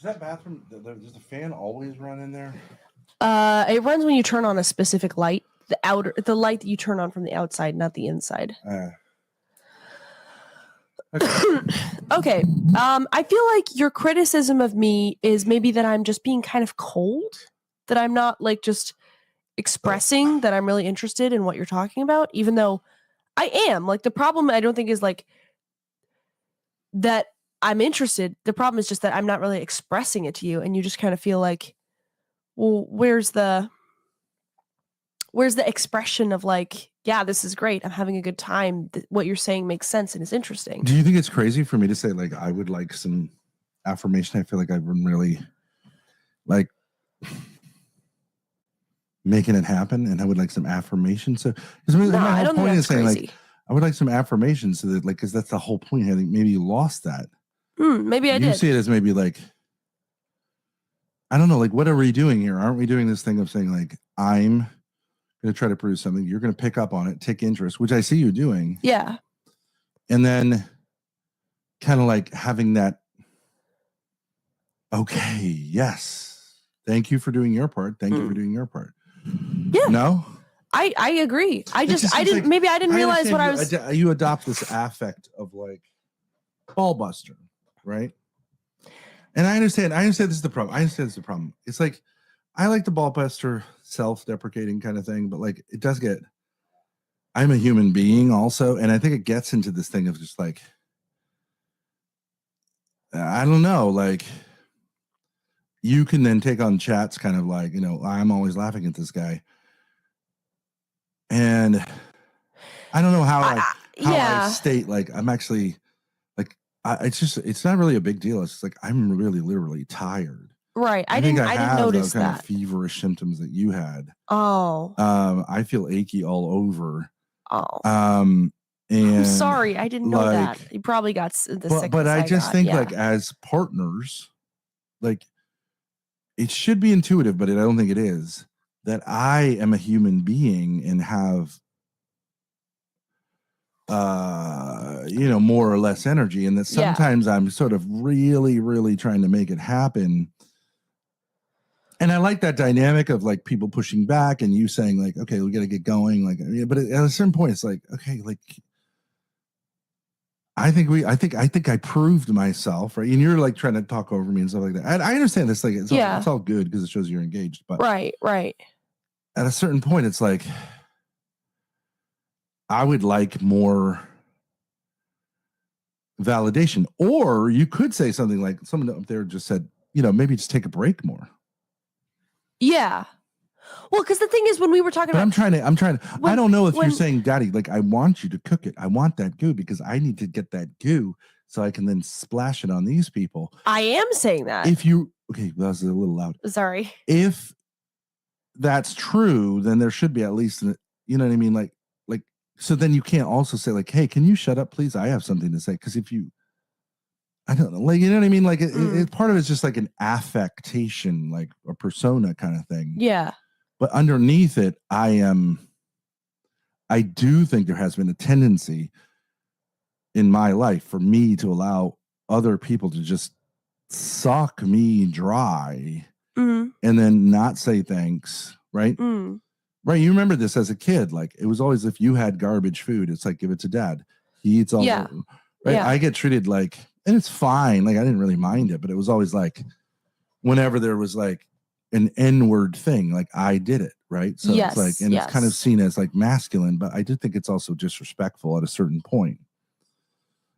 that bathroom, does the fan always run in there? It runs when you turn on a specific light. The light that you turn on from the outside, not the inside. Okay. I feel like your criticism of me is maybe that I'm just being kind of cold, that I'm not like just expressing that I'm really interested in what you're talking about, even though I am. Like, the problem I don't think is like that I'm interested. The problem is just that I'm not really expressing it to you, and you just kind of feel like, well, where's the expression of like, yeah, this is great, I'm having a good time, what you're saying makes sense and is interesting. Do you think it's crazy for me to say like I would like some affirmation? I feel like I've been really like making it happen, and I would like some affirmation. So my whole point is saying like I would like some affirmation, so that like, because that's the whole point. I think maybe you lost that. Maybe I did. You see it as maybe like, I don't know, like, what are we doing here? Aren't we doing this thing of saying like, I'm going to try to produce something, you're going to pick up on it, take interest, which I see you doing. Yeah. And then kind of like having that, okay, yes, thank you for doing your part. Thank you for doing your part. Yeah. No? I agree. I didn't realize what I was. You adopt this affect of like ball buster, right? And I understand this is the problem. It's like, I like the ball buster, self-deprecating kind of thing, but like it does get, I'm a human being also. And I think it gets into this thing of just like, I don't know, like you can then take on chats kind of like, I'm always laughing at this guy. And I don't know how I state like, I'm actually like, it's not really a big deal. It's just like, I'm really literally tired. Right. I didn't notice that. Kind of feverish symptoms that you had. Oh. I feel achy all over. Oh. And I'm sorry. I didn't know that. You probably got the sickness. But I just think like as partners, like it should be intuitive, but I don't think it is, that I am a human being and have more or less energy, and that sometimes I'm sort of really, really trying to make it happen. And I like that dynamic of like people pushing back and you saying like, okay, we got to get going. Like, but at a certain point, it's like, okay, like I think I proved myself, right? And you're like trying to talk over me and stuff like that. And I understand this, like it's all good because it shows you're engaged. But right. At a certain point, it's like I would like more validation. Or you could say something like someone up there just said, maybe just take a break more. Yeah. Well, because the thing is, when we were talking about, I'm trying to. I don't know if you're saying, Daddy, like I want you to cook it. I want that goo because I need to get that goo so I can then splash it on these people. I am saying that. Okay, that was a little loud. Sorry. If that's true, then there should be at least, you know what I mean? Like, so then you can't also say like, hey, can you shut up, please? I have something to say. Because if you, I don't know, like, you know what I mean? Like, it part of it's just like an affectation, like a persona kind of thing. Yeah. But underneath it, I do think there has been a tendency in my life for me to allow other people to just suck me dry and then not say thanks, right? Right. You remember this as a kid. Like, it was always, if you had garbage food, it's like, give it to Dad. He eats all the, right? Yeah. I get treated like, and it's fine. Like, I didn't really mind it, but it was always like, whenever there was like an N-word thing, like I did it, right? So it's like, and it's kind of seen as like masculine, but I do think it's also disrespectful at a certain point.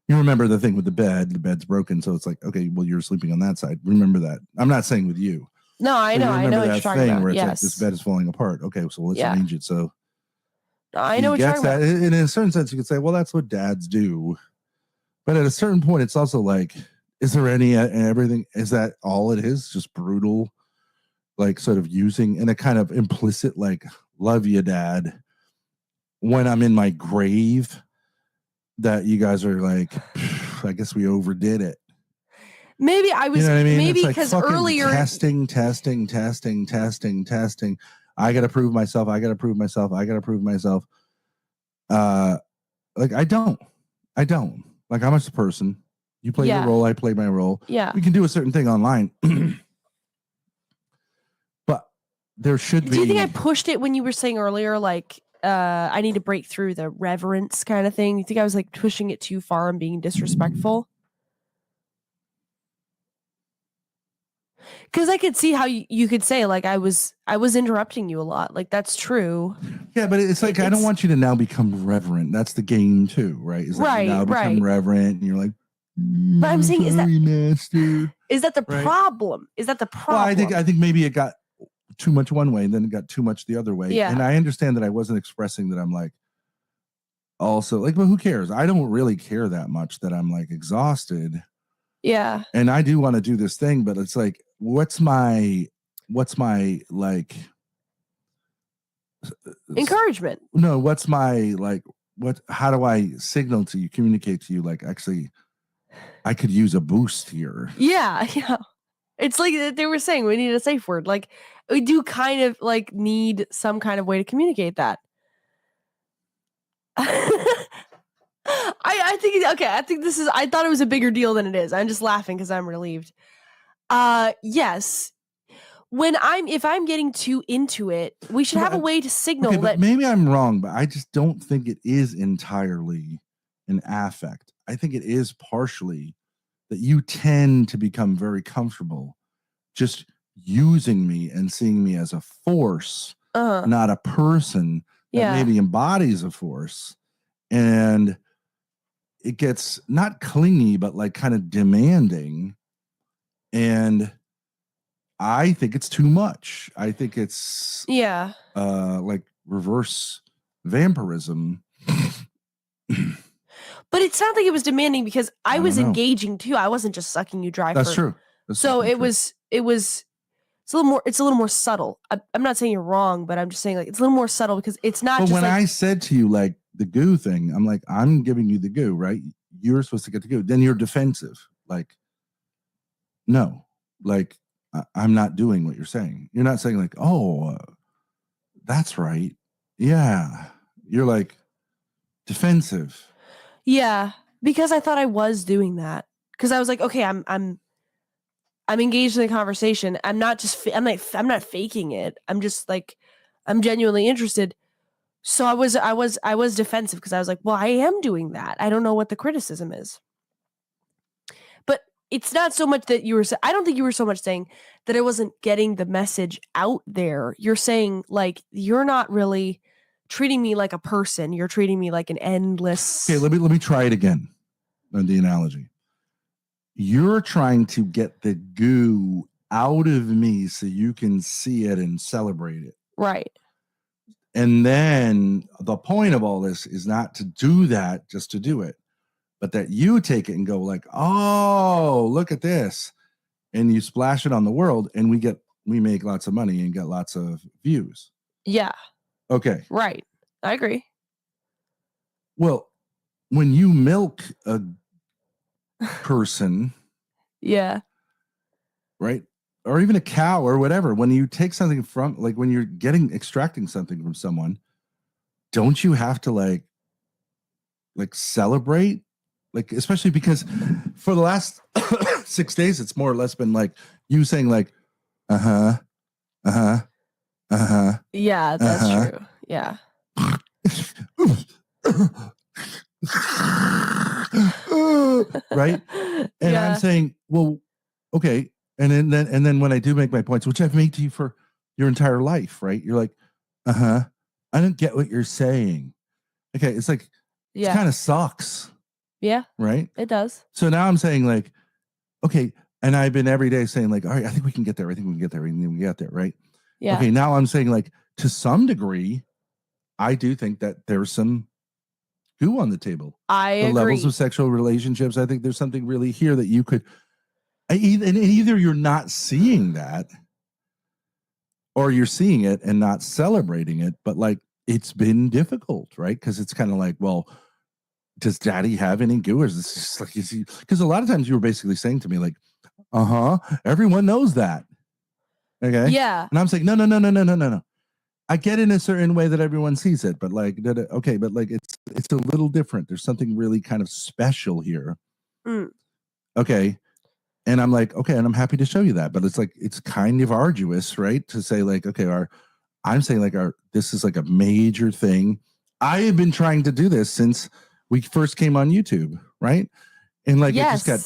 You remember the thing with the bed's broken, so it's like, okay, well, you're sleeping on that side. Remember that. I'm not saying with you. No, I know what you're talking about. Where it's like, this bed is falling apart. Okay, so let's arrange it. So I know what you're talking about. In a certain sense, you could say, well, that's what dads do. But at a certain point, it's also like, is there any everything? Is that all it is? Just brutal, like sort of using in a kind of implicit, like, love you, Dad, when I'm in my grave, that you guys are like, I guess we overdid it. Maybe I was, maybe because like earlier testing. I got to prove myself. Like, I don't. Like, I'm just a person. You play your role, I play my role. Yeah. We can do a certain thing online. But there should be. Do you think I pushed it when you were saying earlier, like, I need to break through the reverence kind of thing? You think I was like pushing it too far and being disrespectful? Because I could see how you could say, like, I was interrupting you a lot. Like, that's true. Yeah, but it's like, I don't want you to now become reverent. That's the game too, right? Is that right, you now become reverent and you're like, but I'm saying, master. Is that the problem? Is that the problem? Well, I think maybe it got too much one way and then it got too much the other way. Yeah. And I understand that I wasn't expressing that I'm like, also like, well, who cares? I don't really care that much that I'm like exhausted. Yeah. And I do want to do this thing, but it's like, what's my like encouragement? No, what's my like, how do I signal to you, communicate to you, like, actually, I could use a boost here. Yeah. It's like they were saying, we need a safe word. Like, we do kind of like need some kind of way to communicate that. I think, okay, I think this is, I thought it was a bigger deal than it is. I'm just laughing because I'm relieved. Yes. If I'm getting too into it, we should have a way to signal that. Maybe I'm wrong, but I just don't think it is entirely an affect. I think it is partially that you tend to become very comfortable just using me and seeing me as a force, not a person that maybe embodies a force. And it gets not clingy, but like kind of demanding. And I think it's too much. I think it's like reverse vampirism. But it sounded like it was demanding because I was engaging too. I wasn't just sucking you dry. That's true. So it's a little more subtle. I'm not saying you're wrong, but I'm just saying like it's a little more subtle because it's not. But just when like, I said to you like the goo thing, I'm like, I'm giving you the goo, right? You're supposed to get the goo. Then you're defensive. Like, no, like I'm not doing what you're saying. You're not saying like, oh, that's right. Yeah. You're like defensive. Yeah, because I thought I was doing that. Because I was like, okay, I'm engaged in the conversation. I'm not I'm not faking it. I'm just like, I'm genuinely interested. So I was defensive because I was like, well, I am doing that. I don't know what the criticism is. But it's not so much that I don't think you were so much saying that I wasn't getting the message out there. You're saying like, you're not really treating me like a person. You're treating me like an endless. Okay, let me try it again on the analogy. You're trying to get the goo out of me so you can see it and celebrate it. Right. And then the point of all this is not to do that just to do it, but that you take it and go like, oh, look at this. And you splash it on the world and we make lots of money and get lots of views. Yeah. Okay. Right. I agree. Well, when you milk a person, yeah, right, or even a cow or whatever, when you take something from, like when you're extracting something from someone, don't you have to like celebrate, like, especially because for the last 6 days it's more or less been like you saying like yeah, that's true. Yeah. Right. And I'm saying, well, okay. And then when I do make my points, which I've made to you for your entire life, right? You're like, I don't get what you're saying. Okay. It's like, it kind of sucks. Yeah. Right. It does. So now I'm saying like, okay. And I've been every day saying like, all right, I think we can get there. I think we can get there. And then we get there. Right. Yeah. Okay. Now I'm saying like, to some degree, I do think that there's some goo on the table. I agree. Levels of sexual relationships. I think there's something really here that you could, and either you're not seeing that or you're seeing it and not celebrating it, but like it's been difficult, right? Because it's kind of like, well, does daddy have any goo? Or is this just like, because a lot of times you were basically saying to me like, everyone knows that. Okay. Yeah. And I'm saying, no. I get in a certain way that everyone sees it, but like, okay, but like it's a little different. There's something really kind of special here. Okay. And I'm like, okay, and I'm happy to show you that. But it's like, it's kind of arduous, right? To say like, okay, I'm saying like this is like a major thing. I have been trying to do this since we first came on YouTube, right? And like, it just got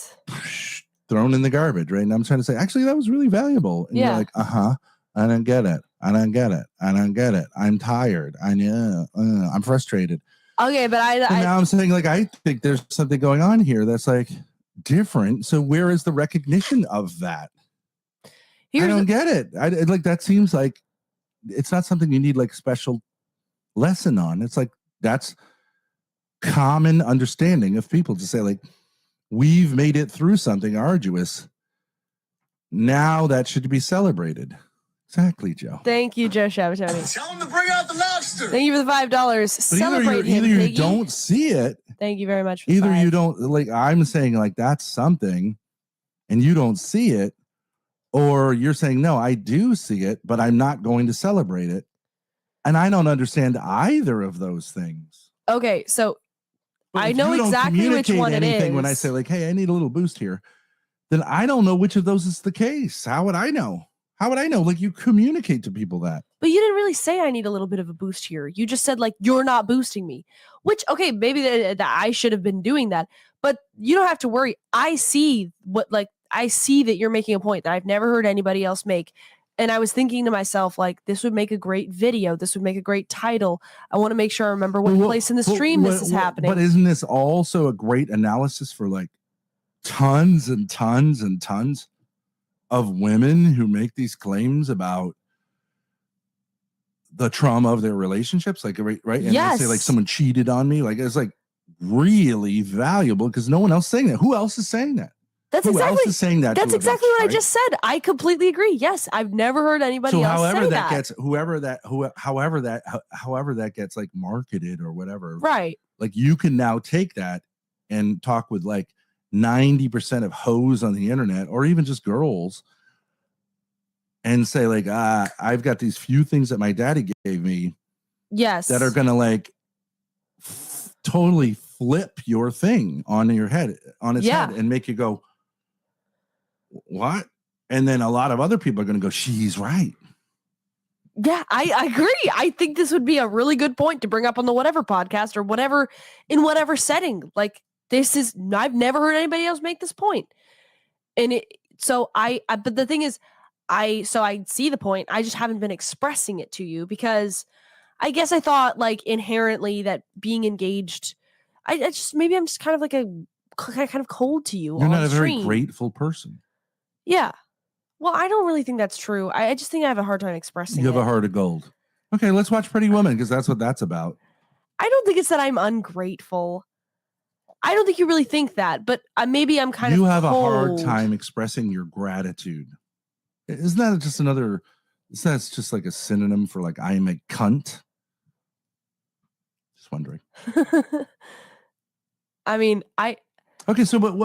thrown in the garbage, right? And I'm trying to say, actually, that was really valuable. And you're like, I don't get it. I don't get it. I don't get it. I'm tired. I'm frustrated. Okay, but now I'm saying like, I think there's something going on here that's like different. So where is the recognition of that? I don't get it. Like, that seems like it's not something you need like special lesson on. It's like, that's common understanding of people to say like, we've made it through something arduous. Now that should be celebrated. Exactly, Joe. Thank you, Joe Shabatoni. Tell him to bring out the lobster. Thank you for the $5. Celebrate him, either you Piggy. don't see it. Thank you very much. Either you don't, like, I'm saying like that's something and you don't see it, or you're saying, no, I do see it, but I'm not going to celebrate it. And I don't understand either of those things. Okay, so I know exactly which one it is. When I say like, hey, I need a little boost here, then I don't know which of those is the case. How would I know? How would I know? Like, you communicate to people that. But you didn't really say I need a little bit of a boost here. You just said like, you're not boosting me, which, okay, maybe that I should have been doing that, but you don't have to worry. I see that you're making a point that I've never heard anybody else make. And I was thinking to myself, like, this would make a great video. This would make a great title. I want to make sure I remember what place in the stream this is happening. But isn't this also a great analysis for like tons and tons and tons of women who make these claims about the trauma of their relationships? Like, right? And they say like, someone cheated on me. Like, it's like really valuable because no one else is saying that. Who else is saying that? Who else is saying that? That's exactly what I just said. I completely agree. Yes, I've never heard anybody else say that. However that gets like marketed or whatever. Right. Like, you can now take that and talk with like 90% of hoes on the internet, or even just girls, and say like, I've got these few things that my daddy gave me. Yes. That are gonna like totally flip your thing on its head and make you go, what? And then a lot of other people are going to go, she's right. Yeah, I agree. I think this would be a really good point to bring up on the whatever podcast or whatever, in whatever setting. Like, I've never heard anybody else make this point. And but the thing is, I see the point. I just haven't been expressing it to you because I guess I thought like inherently that being engaged, maybe I'm just kind of like kind of cold to you. You're not a very grateful person. Yeah. Well, I don't really think that's true. I just think I have a hard time expressing it. You have a heart of gold. Okay, let's watch Pretty Woman because that's what that's about. I don't think it's that I'm ungrateful. I don't think you really think that, but maybe I'm kind of cold. You have a hard time expressing your gratitude. Isn't that just like a synonym for like, I am a cunt? Just wondering. I mean, Okay, so but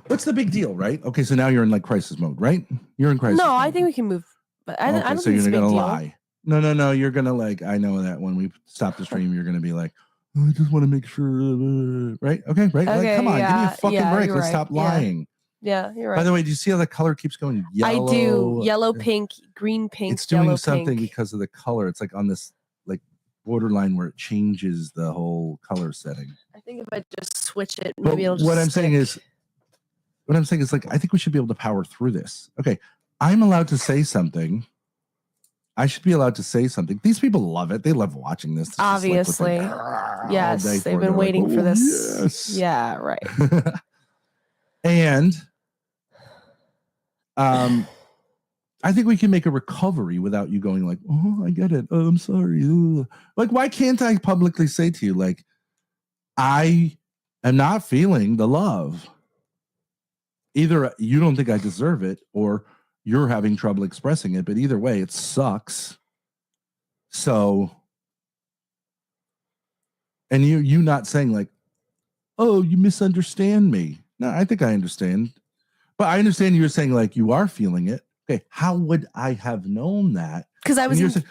what's the big deal, right? Okay, so now you're in like crisis mode, right? You're in crisis. No, mode. I think we can move. But I don't so think you're gonna deal. lie. No. You're gonna like. I know that when we stop the stream, you're gonna be like, oh, I just want to make sure, right? Okay, right. Okay, like, come on, give me a fucking break. Let's stop lying. Yeah, you're right. By the way, do you see how the color keeps going yellow? I do. Yellow, pink, green, pink. It's doing yellow, something pink. because of the color. It's like on this like borderline where it changes the whole color setting. I think if I just switch it, maybe it'll just. What I'm saying is like, I think we should be able to power through this. Okay, I'm allowed to say something. I should be allowed to say something. These people love it. They love watching this. Obviously. Yes, they've been waiting for this. Yes. Yeah, right. And I think we can make a recovery without you going like, oh, I get it. Oh, I'm sorry. Ugh. Like, why can't I publicly say to you, like, I am not feeling the love. Either you don't think I deserve it, or you're having trouble expressing it, but either way, it sucks. So, and you not saying like, oh, you misunderstand me. No, I think I understand. But I understand you're saying like you are feeling it. Okay, how would I have known that? Because I was saying,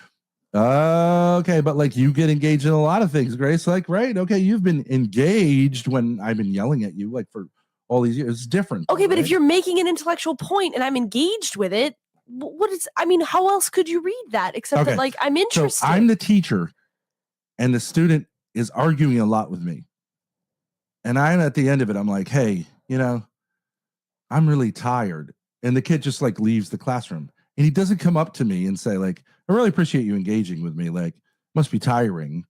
okay, but like you get engaged in a lot of things, Grace. Like, right? Okay, you've been engaged when I've been yelling at you like for all these years. It's different. Okay, but right? if you're making an intellectual point and I'm engaged with it, how else could you read that except that like I'm interested? So I'm the teacher and the student is arguing a lot with me. And I'm at the end of it, I'm like, hey, I'm really tired. And the kid just like leaves the classroom. And he doesn't come up to me and say, like, I really appreciate you engaging with me. Like, must be tiring.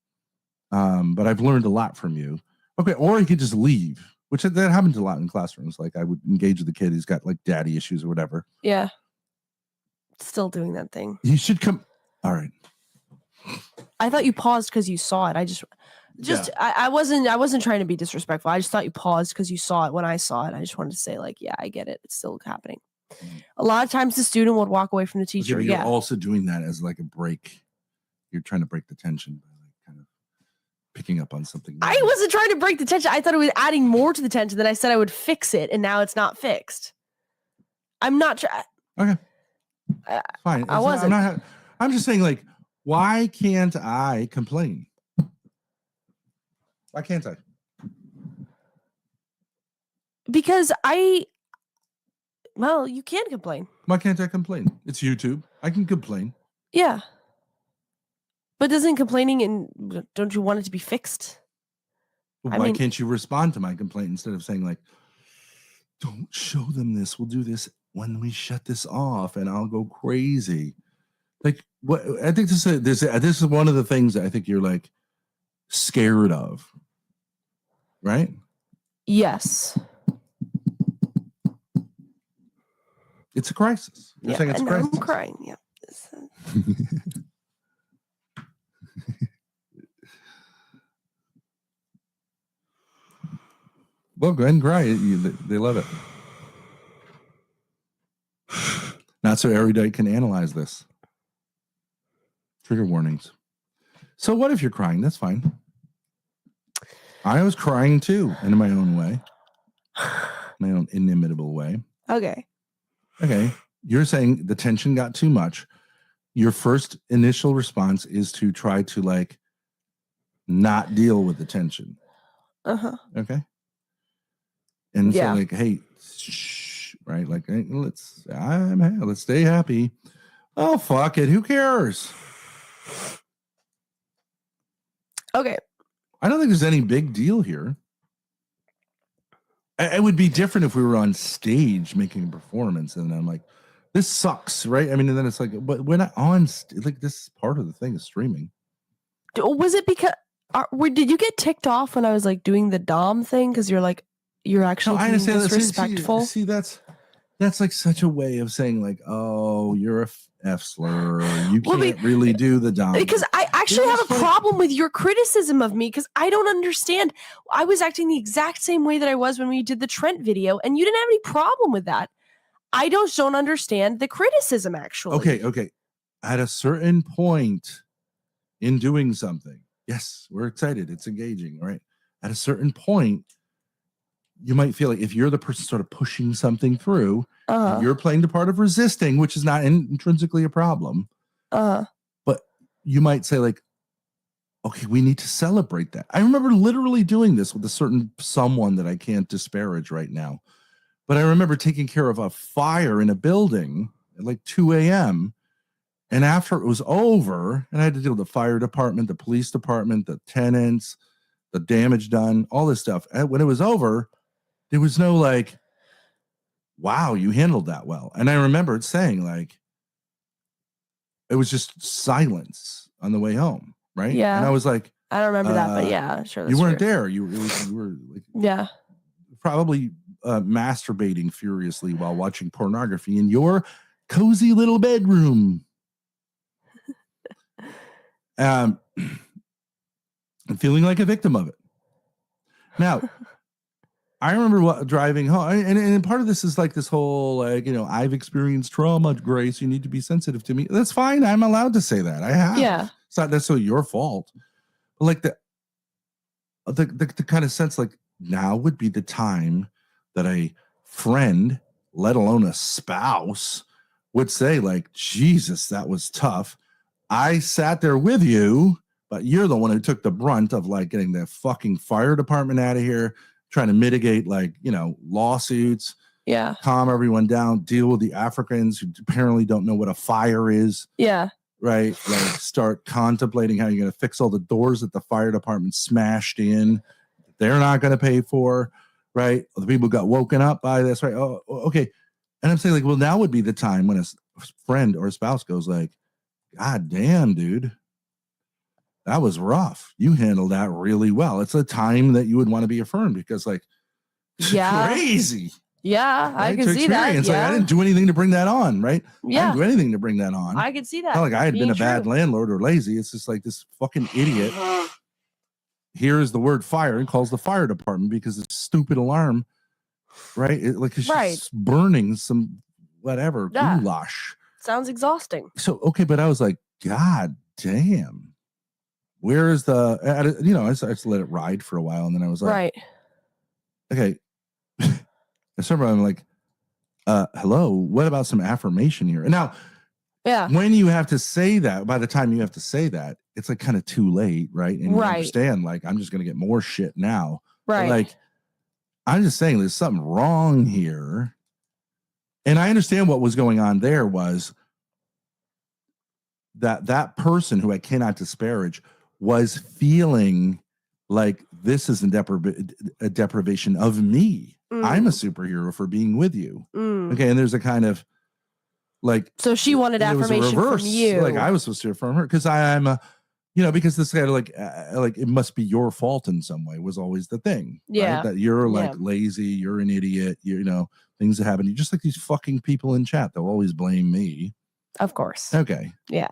But I've learned a lot from you. Okay. Or he could just leave, which that happens a lot in classrooms. Like I would engage with the kid who's got like daddy issues or whatever. Yeah. Still doing that thing. He should come. All right. I thought you paused because you saw it. I wasn't trying to be disrespectful. I just thought you paused because you saw it when I saw it. I just wanted to say, like, yeah, I get it. It's still happening. A lot of times the student would walk away from the teacher. Okay, you're also doing that as like a break. You're trying to break the tension by like kind of picking up on something. I wasn't trying to break the tension. I thought it was adding more to the tension. Then I said I would fix it, and now it's not fixed. I'm not trying. Okay. Fine. I wasn't. I'm just saying, like, why can't I complain? Why can't I? Because you can complain. Why can't I complain? It's YouTube. I can complain. Yeah. But doesn't complaining and don't you want it to be fixed? Why can't you respond to my complaint instead of saying like, don't show them this. We'll do this when we shut this off and I'll go crazy. Like what I think this is one of the things that I think you're like scared of. Right? Yes. It's a crisis. You're saying it's a crisis. I'm crying. Yeah. Well, go ahead and cry. They love it. Not so erudite can analyze this. Trigger warnings. So what if you're crying? That's fine. I was crying too, in my own way. My own inimitable way. Okay. You're saying the tension got too much. Your first initial response is to try to like not deal with the tension. Uh-huh. Okay. And so like, hey, shh, right? Like, hey, let's stay happy. Oh, fuck it. Who cares? Okay. I don't think there's any big deal here. It would be different if we were on stage making a performance and I'm like, this sucks, right? I mean, and then it's like, but we're not on, like, this is part of the thing is streaming. Was it because, did you get ticked off when I was like doing the Dom thing? Because you're like, you're actually being disrespectful. See, that's like such a way of saying like, oh, you're a F slur. You can't really do the Dom. Because I actually have a problem with your criticism of me because I don't understand. I was acting the exact same way that I was when we did the Trent video, and you didn't have any problem with that. I don't understand the criticism, actually. Okay. At a certain point in doing something, yes, we're excited. It's engaging, right? At a certain point, you might feel like if you're the person sort of pushing something through, you're playing the part of resisting, which is not intrinsically a problem. But you might say like, okay, we need to celebrate that. I remember literally doing this with a certain someone that I can't disparage right now. But I remember taking care of a fire in a building at like 2 a.m. And after it was over, and I had to deal with the fire department, the police department, the tenants, the damage done, all this stuff. And when it was over, there was no like, wow, you handled that well. And I remember saying like, it was just silence on the way home, right? Yeah. And I was like, I don't remember that, but yeah, sure. You weren't there. You were like, yeah, probably masturbating furiously while watching pornography in your cozy little bedroom. And feeling like a victim of it. Now, I remember driving home, and part of this is like this whole, like, I've experienced trauma, Grace. You need to be sensitive to me. That's fine. I'm allowed to say that. I have. Yeah. It's not necessarily your fault. But like the kind of sense, like now would be the time that a friend, let alone a spouse, would say like, Jesus, that was tough. I sat there with you, but you're the one who took the brunt of like getting the fucking fire department out of here, trying to mitigate like, lawsuits, calm everyone down, deal with the Africans who apparently don't know what a fire is. Yeah. Right. Like start contemplating how you're going to fix all the doors that the fire department smashed in. They're not going to pay for. Right. The people got woken up by this. Right. Oh, okay. And I'm saying like, well, now would be the time when a friend or a spouse goes like, God damn, dude, that was rough. You handled that really well. It's a time that you would want to be affirmed because like, crazy. Yeah, right? I can see that. Like I didn't do anything to bring that on, right? Yeah. I didn't do anything to bring that on. I can see that. Not like I had been a bad landlord or lazy. It's just like this fucking idiot hears the word fire and calls the fire department because it's stupid alarm, right? She's burning some whatever goulash. Sounds exhausting. So, okay, but I was like, God damn. Where is the, I just let it ride for a while. And then I was like, okay. I started, I'm like, hello, what about some affirmation here? And now, when you have to say that, by the time you have to say that, it's like kind of too late, right? And you understand, like, I'm just going to get more shit now. Right. But like, I'm just saying there's something wrong here. And I understand what was going on there was that person who I cannot disparage was feeling like this is a deprivation of me. I'm a superhero for being with you. Okay. And there's a kind of like, so she wanted affirmation from you. Like I was supposed to affirm her because I'm because this kind of like it must be your fault in some way was always the thing. Yeah. Right? That you're like lazy, you're an idiot, things that happen. You just like these fucking people in chat, they'll always blame me. Of course. Okay. Yeah.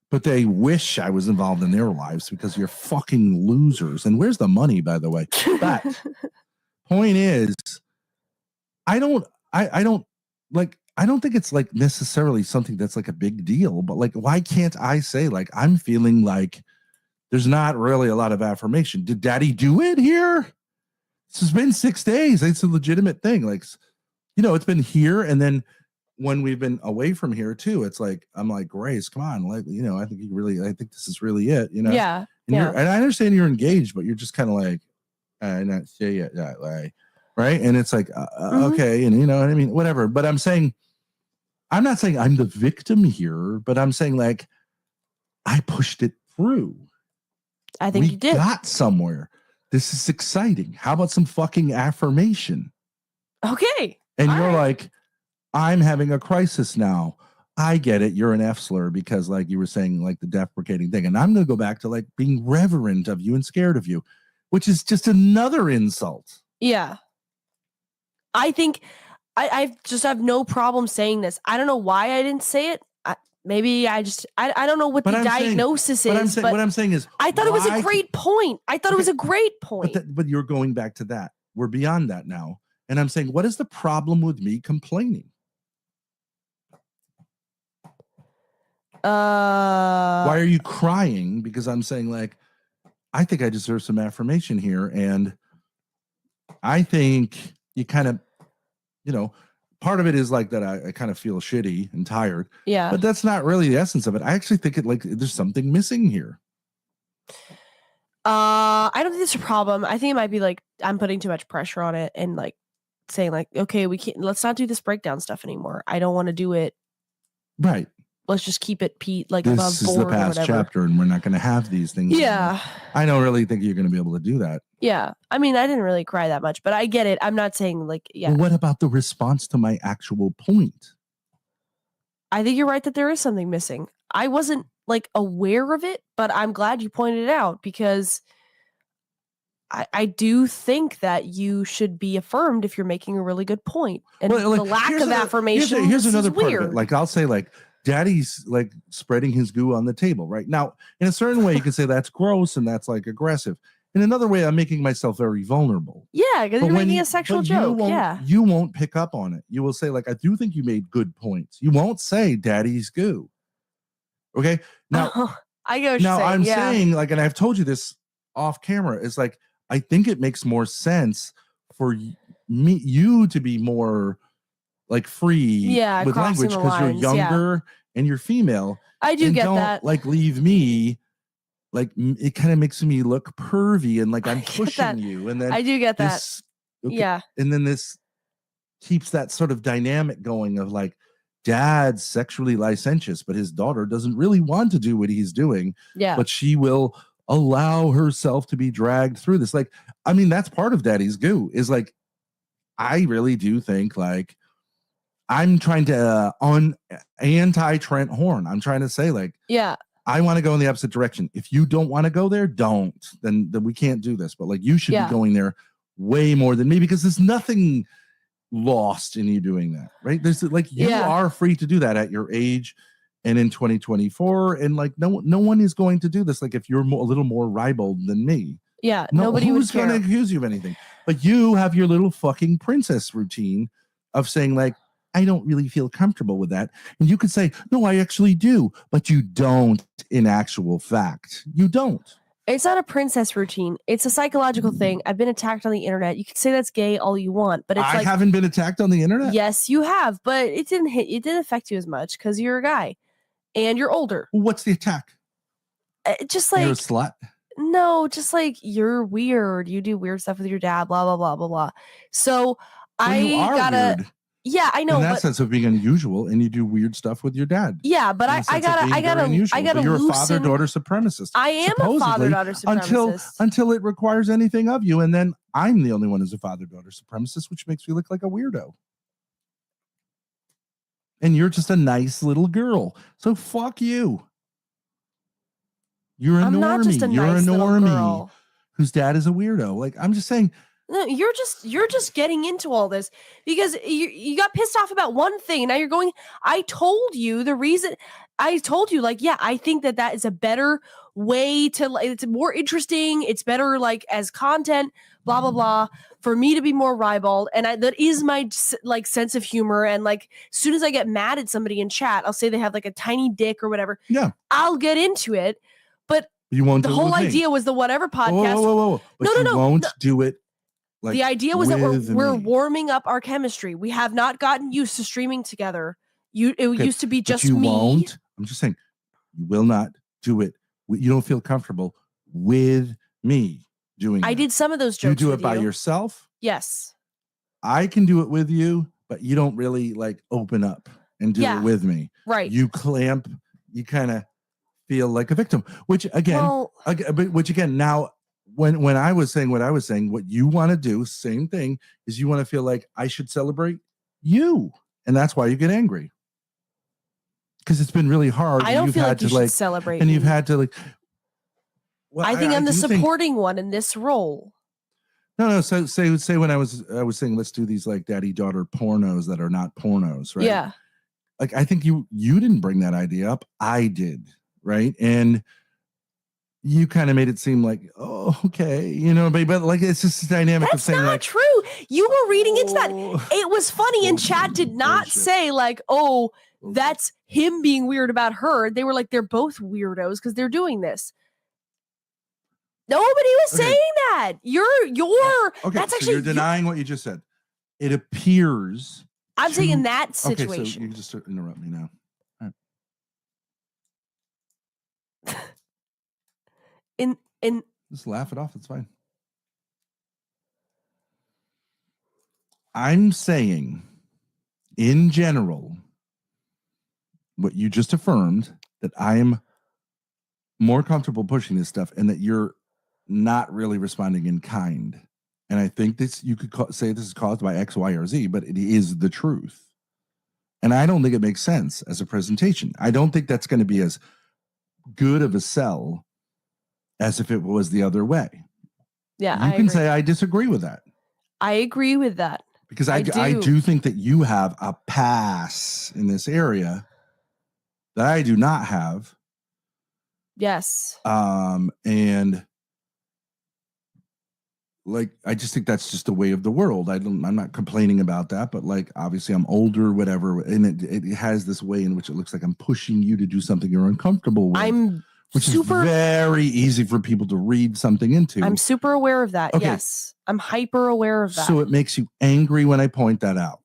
But they wish I was involved in their lives because you're fucking losers. And where's the money, by the way? But point is, I don't think it's like necessarily something that's like a big deal, but like, why can't I say like, I'm feeling like there's not really a lot of affirmation. Did daddy do it here? This has been 6 days. It's a legitimate thing. Like, it's been here. And then when we've been away from here too, it's like, I'm like, Grace, come on. Like, I think this is really it, Yeah. And, and I understand you're engaged, but you're just kind of like, not say it that way. Right. And it's like, okay. And you know what I mean? Whatever. But I'm not saying I'm the victim here, but I'm saying like, I pushed it through. I think you did. Got somewhere. This is exciting. How about some fucking affirmation? Okay. And you're like, I'm having a crisis now. I get it. You're an F slur because like you were saying like the deprecating thing. And I'm going to go back to like being reverent of you and scared of you, which is just another insult. Yeah. I think I just have no problem saying this. I don't know why I didn't say it. Maybe I don't know what the diagnosis is. But what I'm saying is, I thought it was a great point. I thought it was a great point. But you're going back to that. We're beyond that now. And I'm saying, what is the problem with me complaining? Why are you crying? Because I'm saying like, I think I deserve some affirmation here. And I think you kind of, part of it is like that. I kind of feel shitty and tired. Yeah. But that's not really the essence of it. I actually think there's something missing here. I don't think it's a problem. I think it might be like, I'm putting too much pressure on it and like saying like, okay, let's not do this breakdown stuff anymore. I don't want to do it. Right. Let's just keep it like this above board. This is the past chapter and we're not going to have these things. Yeah. Anymore. I don't really think you're going to be able to do that. Yeah. I mean, I didn't really cry that much, but I get it. I'm not saying like, yeah. Well, what about the response to my actual point? I think you're right that there is something missing. I wasn't like aware of it, but I'm glad you pointed it out because I do think that you should be affirmed if you're making a really good point. And the lack of affirmation here's another part weird. of it. Like I'll say like, daddy's like spreading his goo on the table right now. In a certain way, you can say that's gross and that's like aggressive. In another way, I'm making myself very vulnerable. Yeah, because you're making a sexual joke. You won't pick up on it. You will say like, I do think you made good points. You won't say daddy's goo. Okay. Now, I get what you're saying. I'm saying like, and I've told you this off camera, is like, I think it makes more sense for you to be more like free with language because you're younger and you're female. I do get that. Like leave me, like it kind of makes me look pervy and like I'm pushing you. And then I do get that. Okay. Yeah. And then this keeps that sort of dynamic going of like, dad's sexually licentious, but his daughter doesn't really want to do what he's doing. Yeah. But she will allow herself to be dragged through this. Like, I mean, that's part of daddy's goo is like, I really do think like I'm trying to on anti Trent Horn. I'm trying to say like, yeah, I want to go in the opposite direction. If you don't want to go there, don't. Then we can't do this. But like, you should be going there way more than me because there's nothing lost in you doing that, right? There's like you are free to do that at your age and in 2024, and like no one is going to do this. Like if you're a little more ribald than me, nobody who's going to accuse you of anything. But you have your little fucking princess routine of saying like, I don't really feel comfortable with that, and you could say no, I actually do, but you don't. In actual fact, you don't. It's not a princess routine. It's a psychological thing. I've been attacked on the internet. You can say that's gay all you want, but it's I haven't been attacked on the internet. Yes, you have, but it didn't affect you as much because you're a guy and you're older. What's the attack? Just like you're a slut. No, just like you're weird. You do weird stuff with your dad. Blah blah blah blah blah. So you are gotta. Weird. Yeah, I know. In that sense of being unusual, and you do weird stuff with your dad. Yeah, but I gotta. You're a father-daughter supremacist. I am a father-daughter supremacist until it requires anything of you, and then I'm the only one who's a father-daughter supremacist, which makes me look like a weirdo. And you're just a nice little girl, so fuck you. You're a normie. Not just a you're nice a little normie girl whose dad is a weirdo. Like I'm just saying. No, you're just getting into all this because you got pissed off about one thing. Now you're going, I told you the reason. I told you like, yeah, I think that is a better way to, it's more interesting. It's better like as content, blah, blah, blah, for me to be more ribald. And that is my like sense of humor. And like, as soon as I get mad at somebody in chat, I'll say they have like a tiny dick or whatever. Yeah. I'll get into it. But you won't the whole idea was the whatever podcast. Whoa. But you won't do it. Like the idea was that we're warming up our chemistry. We have not gotten used to streaming together. It used to be just you me. Won't. I'm just saying, you will not do it. You don't feel comfortable with me doing. I did some of those jokes. You do it by yourself. Yes. I can do it with you, but you don't really like open up and do it with me. Right. You clamp. You kind of feel like a victim. Which again, now. When I was saying what I was saying, what you want to do, same thing, is you want to feel like I should celebrate you. And that's why you get angry. Because it's been really hard. I don't feel like you should celebrate. And you've had to like. Well, I think I'm the supporting one in this role. No. So say when I was saying let's do these like daddy-daughter pornos that are not pornos, right? Yeah. Like I think you didn't bring that idea up. I did, right? And you kind of made it seem like, oh, okay, but like it's just a dynamic of saying like, true. You were reading into that. It was funny, and chat did not say like, oh, that's him being weird about her. They were like, they're both weirdos because they're doing this. Nobody was saying that. You're okay. That's actually so you're denying what you just said. It appears. I'm saying in that situation. Okay, so you can just interrupt me now. In just laugh it off. It's fine. I'm saying, in general, what you just affirmed, that I am more comfortable pushing this stuff, and that you're not really responding in kind. And I think this you could say this is caused by X, Y, or Z, but it is the truth. And I don't think it makes sense as a presentation. I don't think that's going to be as good of a sell as if it was the other way. Yeah, you can say I disagree with that. I agree with that. Because I do think that you have a pass in this area that I do not have. Yes. And like I just think that's just the way of the world. I'm not complaining about that, but like obviously I'm older, whatever, and it has this way in which it looks like I'm pushing you to do something you're uncomfortable with. Which is very easy for people to read something into. I'm super aware of that. Okay. Yes. I'm hyper aware of that. So it makes you angry when I point that out.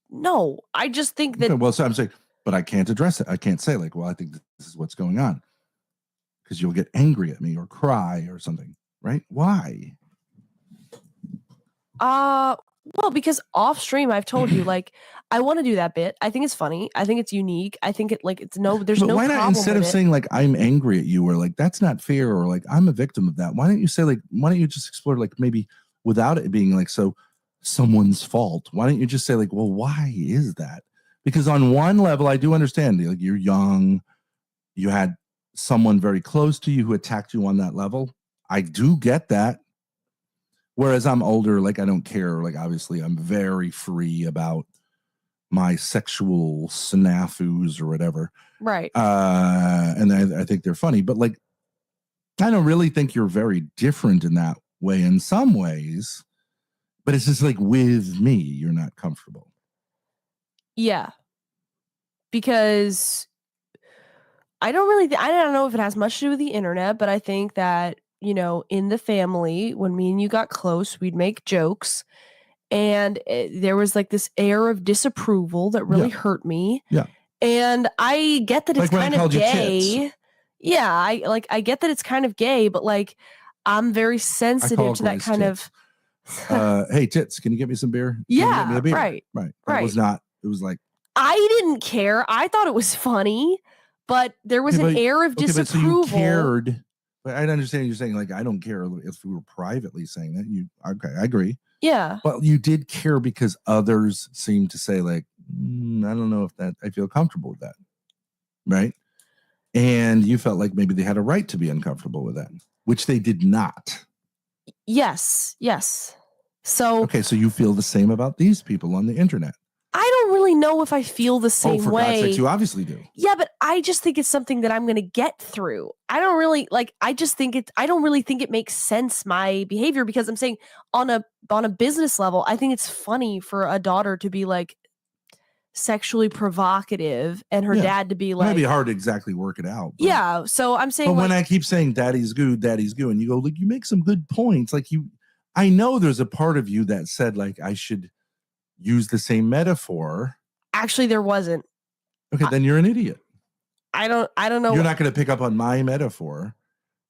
No, I just think that. Okay, well, so I'm saying, but I can't address it. I can't say like, well, I think this is what's going on. Because you'll get angry at me or cry or something, right? Why? Well, because off stream, I've told you, like, I want to do that bit. I think it's funny. I think it's unique. I think there's no But why not, problem instead with of it. saying like I'm angry at you, or like that's not fair, or like I'm a victim of that, why don't you say like, why don't you just explore like maybe without it being like so someone's fault? Why don't you just say like, well, why is that? Because on one level, I do understand, like, you're young, you had someone very close to you who attacked you on that level. I do get that. Whereas I'm older, like I don't care. Like obviously, I'm very free about my sexual snafus or whatever. Right. And I think they're funny, but like, I don't really think you're very different in that way in some ways, but it's just like with me, you're not comfortable. Yeah. Because I don't know if it has much to do with the internet, but I think that, you know, in the family, when me and you got close, we'd make jokes. And there was like this air of disapproval that really hurt me. Yeah. And I get that it's like kind of gay. Yeah, I get that it's kind of gay, but like I'm very sensitive to that kind tits. of hey tits, can you get me some beer? Yeah, get me a beer? right. It was not, it was like, I didn't care. I thought it was funny, but there was an air of disapproval. But so you cared. But I understand you're saying like I don't care if we were privately saying that. Okay, I agree. Yeah. But you did care because others seemed to say like, I don't know if that I feel comfortable with that. Right. And you felt like maybe they had a right to be uncomfortable with that, which they did not. Yes. So okay, so you feel the same about these people on the internet. I don't really know if I feel the same for way. God's sakes, you obviously do. Yeah, but I just think it's something that I'm going to get through. I don't really I don't really think it makes sense, my behavior, because I'm saying on a business level, I think it's funny for a daughter to be like sexually provocative and her dad to be like, it might be hard to exactly work it out. Yeah. So I'm saying, but when I keep saying daddy's good, and you go like, you make some good points. Like I know there's a part of you that said like, I should use the same metaphor. Actually, there wasn't. Okay, then you're an idiot. I don't know. You're not going to pick up on my metaphor.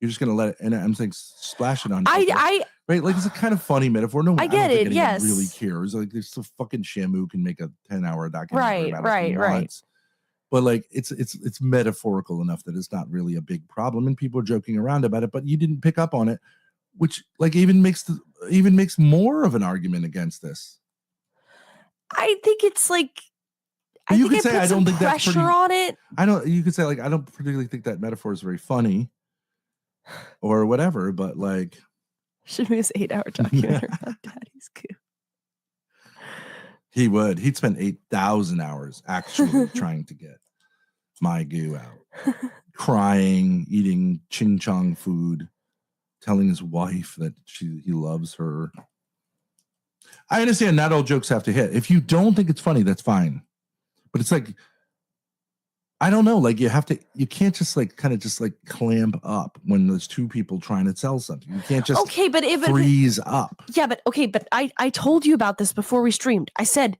You're just going to let it, and I'm saying splash it on. Right, like it's a kind of funny metaphor. No, I get it. Yes, really cares. Like there's so fucking Shamu can make a 10-hour documentary about it. Right. But like it's metaphorical enough that it's not really a big problem, and people are joking around about it. But you didn't pick up on it, which like even makes more of an argument against this. I think it's like. You could say I don't think that's pressure on it. You could say like I don't particularly think that metaphor is very funny, or whatever. But like, should be this 8-hour documentary about Daddy's goo. He would. He'd spend 8,000 hours actually trying to get my goo out, crying, eating ching chong food, telling his wife that he loves her. I understand not all jokes have to hit. If you don't think it's funny, that's fine. But it's like, I don't know, like you can't just like kind of just like clamp up when there's two people trying to sell something. You can't just freeze up. Yeah, but I told you about this before we streamed. I said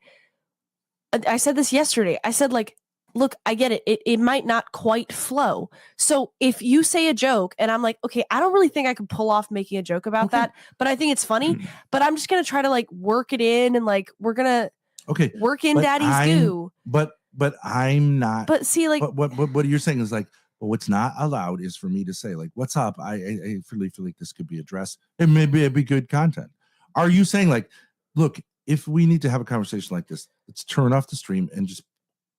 this yesterday. I said like, look, I get it. It might not quite flow. So if you say a joke and I'm like, okay, I don't really think I can pull off making a joke about that, but I think it's funny. But I'm just gonna try to like work it in, and like we're gonna work in Daddy's goo. But I'm not. But see, like, what you're saying is like, well, what's not allowed is for me to say like, what's up? I really feel like this could be addressed. It may be good content. Are you saying like, look, if we need to have a conversation like this, let's turn off the stream and just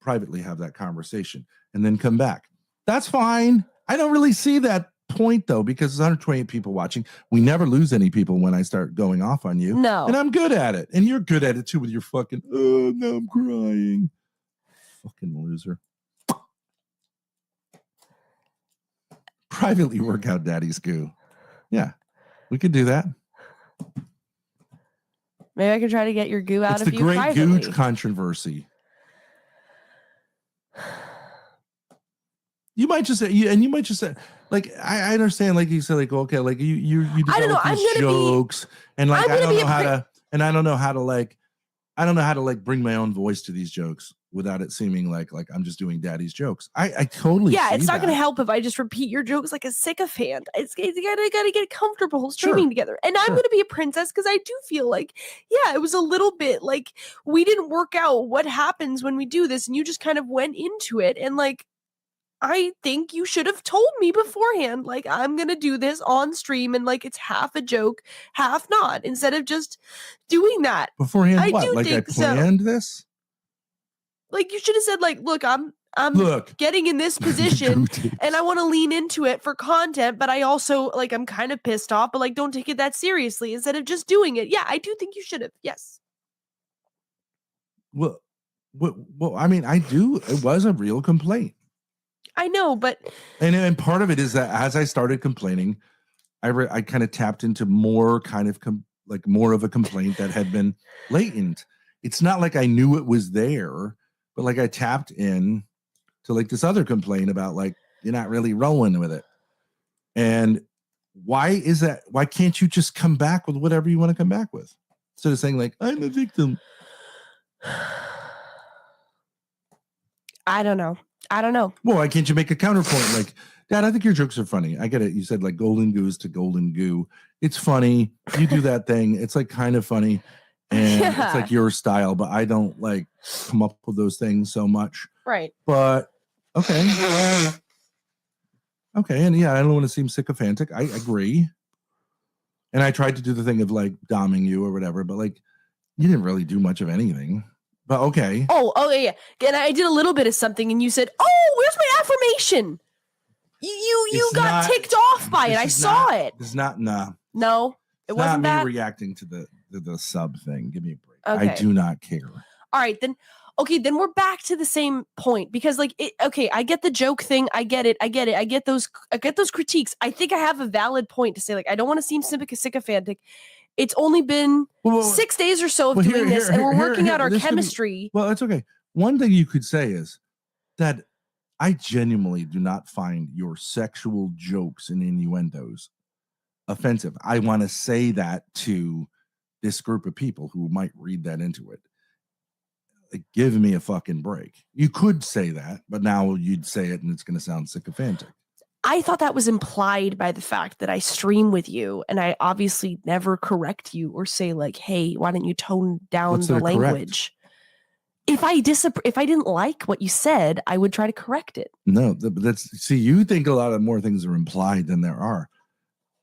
privately have that conversation and then come back? That's fine. I don't really see that point though, because there's 128 people watching. We never lose any people when I start going off on you. No. And I'm good at it. And you're good at it too with your fucking, oh, now I'm crying. Fucking loser. Privately work out Daddy's goo. Yeah, we could do that. Maybe I can try to get your goo out of you privately. It's the great goo controversy. You might just say, like, I understand, like you said, like, okay, like you develop these jokes, and like I don't know how to bring my own voice to these jokes. without it seeming like I'm just doing daddy's jokes. I totally yeah, see it's not that. going to help if I just repeat your jokes like a sycophant. It's gotta get comfortable streaming together. And I'm going to be a princess because I do feel like, yeah, it was a little bit like we didn't work out what happens when we do this, and you just kind of went into it. And like, I think you should have told me beforehand, like, I'm going to do this on stream and like it's half a joke, half not, instead of just doing that. Beforehand, I what? do Like I think planned this? Like you should have said, like, look, I'm getting in this position and I want to lean into it for content, but I also like I'm kind of pissed off, but like don't take it that seriously instead of just doing it. Yeah, I do think you should have. Yes. Well, I mean, I do. It was a real complaint. I know, but and part of it is that as I started complaining, I kind of tapped into more kind of more of a complaint that had been latent. It's not like I knew it was there, but like I tapped in to like this other complaint about like you're not really rolling with it. And why is that? Why can't you just come back with whatever you want to come back with instead of saying like I'm a victim? I don't know. Well, why can't you make a counterpoint? Like, Dad, I think your jokes are funny. I get it. You said like golden goose to golden goo. It's funny. You do that thing. It's like kind of funny. And it's like your style, but I don't like come up with those things so much. Right. But okay. Okay. And yeah, I don't want to seem sycophantic. I agree. And I tried to do the thing of like doming you or whatever, but like you didn't really do much of anything. But okay. Oh yeah. And I did a little bit of something, and you said, "Oh, where's my affirmation?" You got ticked off by it. I saw it. It's not No, it wasn't not that. me reacting to the sub thing. Give me a break. Okay. I do not care. All right, then. Okay, then we're back to the same point because, like, I get the joke thing. I get it. I get those critiques. I think I have a valid point to say. Like, I don't want to seem sycophantic. It's only been 6 days or so of doing this, and we're working out our chemistry. Well, that's okay. One thing you could say is that I genuinely do not find your sexual jokes and innuendos offensive. I want to say that to this group of people who might read that into it. Like, give me a fucking break. You could say that, but now you'd say it and it's going to sound sycophantic. I thought that was implied by the fact that I stream with you, and I obviously never correct you or say like, "Hey, why don't you tone down the language?" Correct? If I didn't like what you said, I would try to correct it. No, see, you think a lot of more things are implied than there are.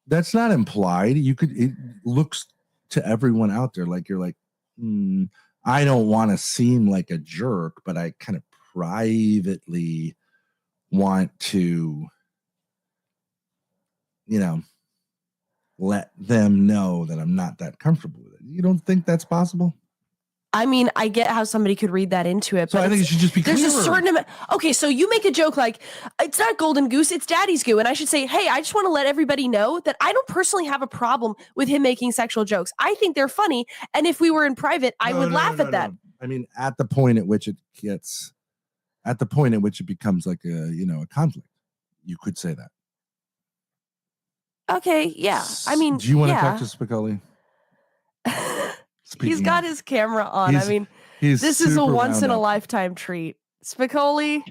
That's not implied. It looks to everyone out there like you're like, I don't want to seem like a jerk, but I kind of privately want to, let them know that I'm not that comfortable with it. You don't think that's possible? I mean, I get how somebody could read that into it, so but I think it should just be clearer. There's a certain amount. Okay, so you make a joke like, it's not golden goose, it's daddy's goo. And I should say, hey, I just want to let everybody know that I don't personally have a problem with him making sexual jokes. I think they're funny. And if we were in private, I would laugh at that. I mean, at the point at which it becomes like a conflict, you could say that. Okay, yeah. I mean, do you want to talk to Spicoli? He's got his camera on. I mean, this is a once in a lifetime treat. Spicoli,